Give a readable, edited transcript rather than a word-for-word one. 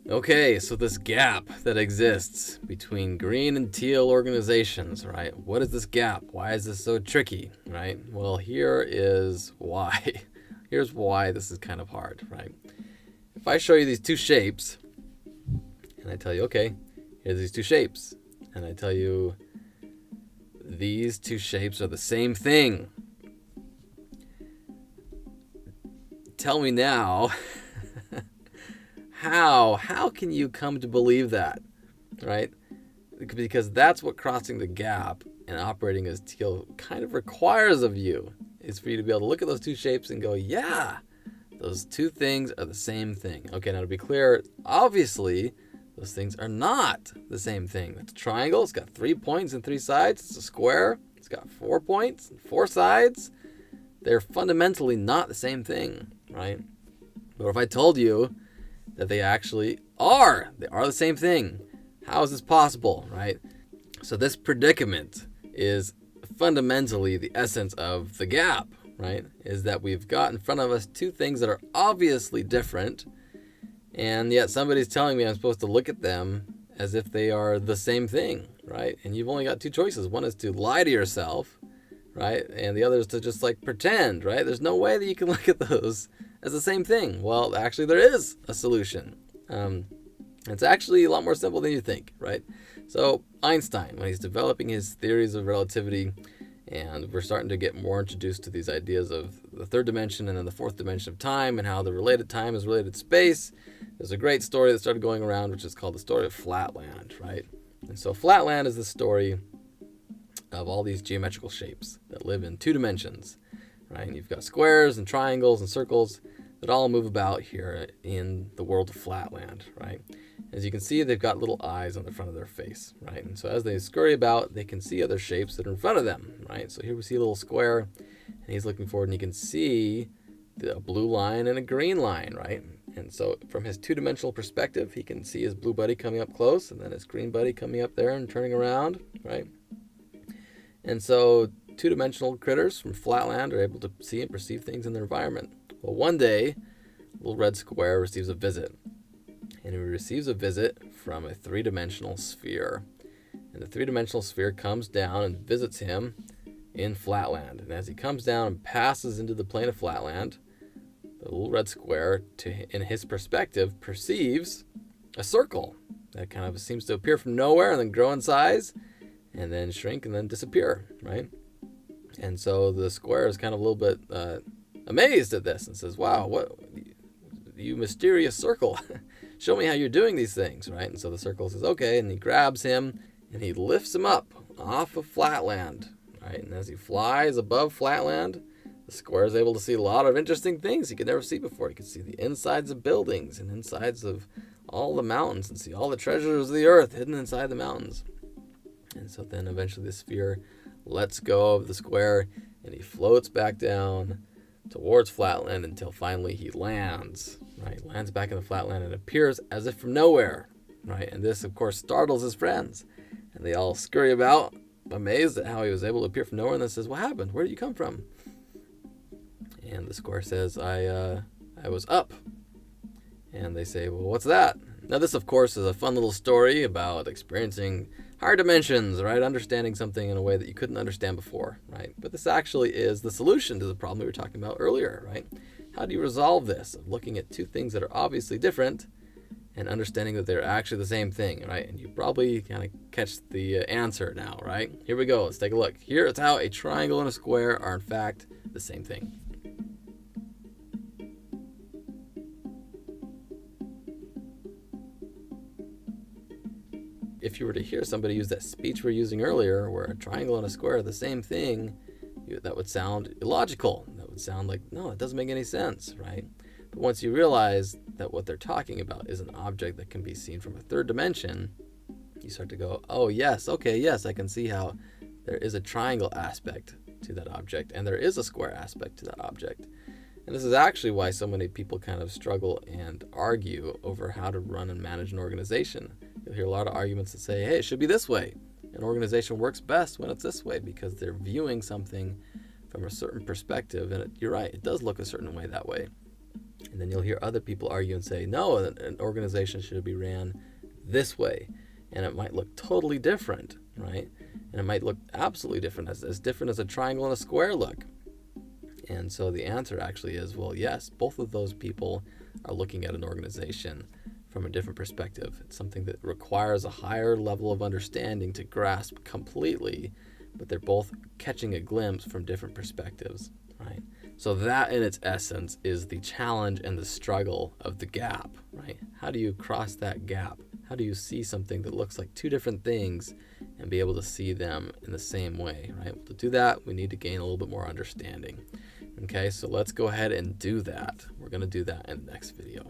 Okay, so this gap that exists between green and teal organizations, right? What is this gap? Why is this so tricky, right? Well, here is why. Here's why this is kind of hard, right? If I show you these two shapes, and I tell you, okay, here's these two shapes, and I tell you these two shapes are the same thing. Tell me now, how can you come to believe that, right? Because that's what crossing the gap and operating as teal kind of requires of you, is for you to be able to look at those two shapes and go, yeah, those two things are the same thing. Okay, now to be clear, obviously, those things are not the same thing. It's a triangle. It's got 3 points and 3 sides. It's a square. It's got 4 points and 4 sides. They're fundamentally not the same thing, right? But if I told you that they actually are, they are the same thing, how is this possible, right? So this predicament is fundamentally the essence of the gap, right? Is that we've got in front of us two things that are obviously different, and yet somebody's telling me I'm supposed to look at them as if they are the same thing, right? And you've only got two choices. One is to lie to yourself, right? And the other is to just like pretend, right? There's no way that you can look at those as the same thing. Well, actually there is a solution. It's actually a lot more simple than you think, right? So Einstein, when he's developing his theories of relativity, and we're starting to get more introduced to these ideas of the third dimension and then the fourth dimension of time and how the related time is related to space, there's a great story that started going around, which is called the story of Flatland, right? And so Flatland is the story of all these geometrical shapes that live in 2 dimensions, right? And you've got squares and triangles and circles that all move about here in the world of Flatland, right? As you can see, they've got little eyes on the front of their face, right? And so as they scurry about, they can see other shapes that are in front of them, right? So here we see a little square, and he's looking forward, and you can see a blue line and a green line, right? And so from his 2-dimensional perspective, he can see his blue buddy coming up close, and then his green buddy coming up there and turning around, right? And so 2-dimensional critters from Flatland are able to see and perceive things in their environment. Well, one day, little red square receives a visit. And he receives a visit from a 3-dimensional sphere. And the 3-dimensional sphere comes down and visits him in Flatland. And as he comes down and passes into the plane of Flatland, the little red square, in his perspective, perceives a circle that kind of seems to appear from nowhere and then grow in size and then shrink and then disappear, right? And so the square is kind of a little bit amazed at this and says, wow, what, you mysterious circle. Show me how you're doing these things, right? And so the circle says, okay, and he grabs him and he lifts him up off of Flatland, right? And as he flies above Flatland, the square is able to see a lot of interesting things he could never see before. He could see the insides of buildings and insides of all the mountains and see all the treasures of the earth hidden inside the mountains. And so then eventually the sphere lets go of the square and he floats back down towards Flatland until finally he lands, right? Lands back in the Flatland and appears as if from nowhere, right? And this, of course, startles his friends. And they all scurry about, amazed at how he was able to appear from nowhere, and then says, what happened? Where did you come from? And the square says, I was up. And they say, well, what's that? Now this, of course, is a fun little story about experiencing higher dimensions, right? Understanding something in a way that you couldn't understand before, right? But this actually is the solution to the problem we were talking about earlier, right? How do you resolve this of looking at two things that are obviously different and understanding that they're actually the same thing, right? And you probably kind of catch the answer now, right? Here we go. Let's take a look. Here is how a triangle and a square are in fact the same thing. If you were to hear somebody use that speech we were using earlier, where a triangle and a square are the same thing, that would sound illogical. That would sound like, no, it doesn't make any sense, right? But once you realize that what they're talking about is an object that can be seen from a 3rd dimension, you start to go, oh, yes, okay, yes, I can see how there is a triangle aspect to that object, and there is a square aspect to that object. And this is actually why so many people kind of struggle and argue over how to run and manage an organization. You'll hear a lot of arguments that say, hey, it should be this way. An organization works best when it's this way because they're viewing something from a certain perspective. And you're right, it does look a certain way that way. And then you'll hear other people argue and say, no, an organization should be ran this way. And it might look totally different, right? And it might look absolutely different, as different as a triangle and a square look. And so the answer actually is, well, yes, both of those people are looking at an organization from a different perspective. It's something that requires a higher level of understanding to grasp completely, but they're both catching a glimpse from different perspectives, right? So that in its essence is the challenge and the struggle of the gap, right? How do you cross that gap? How do you see something that looks like two different things and be able to see them in the same way, right? Well, to do that, we need to gain a little bit more understanding. Okay, so let's go ahead and do that. We're going to do that in the next video.